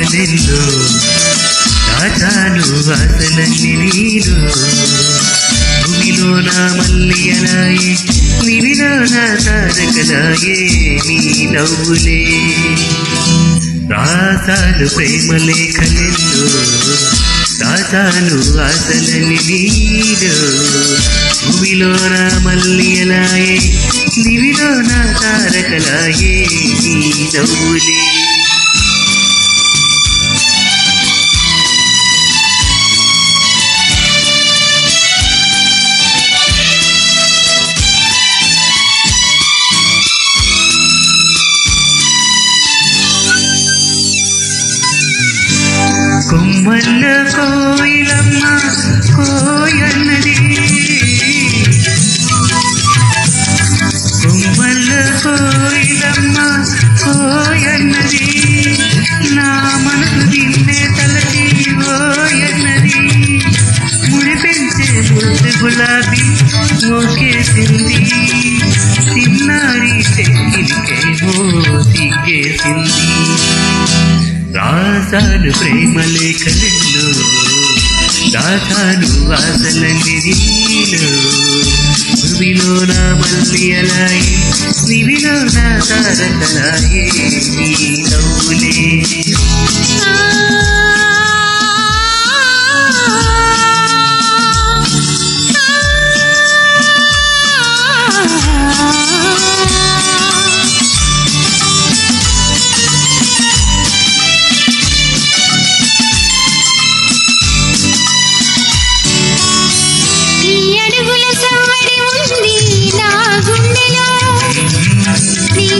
లేఖలెన్నో దాచాను ఆశలన్నీ నీలో భూమిలోన మల్లియలాయే నివిలోన తారకలాయే నీ నవ్వులే రాసాను ప్రేమ లేఖలెన్నో దాచాను ఆశలన్నీ నీలో భూమిలోన మల్లియలాయే నివిలోన తారకలాయే నీ నవ్వులే కొమ్మల్ల కోయిలమ్మ కోయన్నది కొమ్మల్ల కోయిలమ్మ కోయన్నది నా మనసు నిన్నే తలచి ఓయన్నది ముడి పెంచే ముద్దు గులాబీ మోకేసింది చిన్నారి చెక్కిలికేమో సిగ్గేసింది రాసాను ప్రేమ లేఖలెన్నో దాచాను ఆశలన్నీ నీలో భూమిలోన మల్లియలాయే నివిలోన తారకలాయే నీ నవ్వులే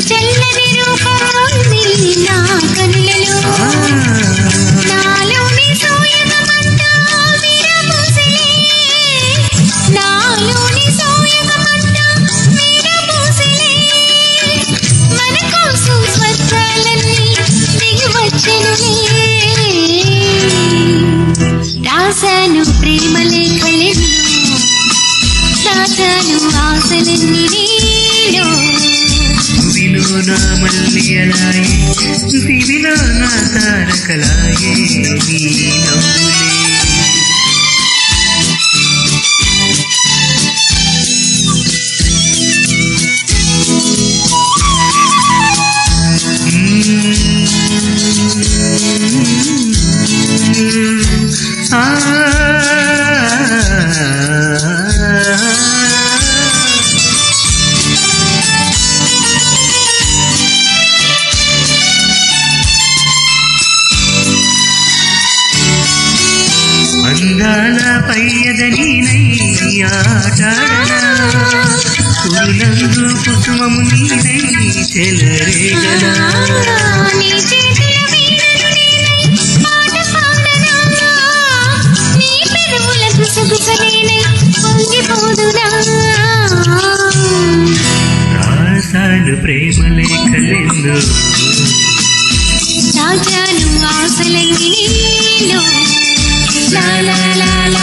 చల్లని రూపముంది నా కనులలో నాలోని సోయగమంతా విరబూసలే నాలోని సోయగమంతా విరబూసలే మన కోసం స్వర్గాలన్నీ దిగి వచ్చెనులే రాసాను ప్రేమ లేఖలెన్నో దాచాను ఆశలన్నీ నీలో భూమిలోన మల్లియలాయే దివిలోన తారకలాయే నీ నవ్వులే అందాల పయ్యదనీనై ఆటాడనా కురులందు కుసుమము నీనై చెలరేగనా నీ చేతుల వీణను నేనై పాట పాడనా నీ పెదవుల గుసగుస నేనై పొంగిపోదునా రాసాను ప్రేమ లేఖలెన్నో దాచాను ఆశలన్నీ నీలో la la la la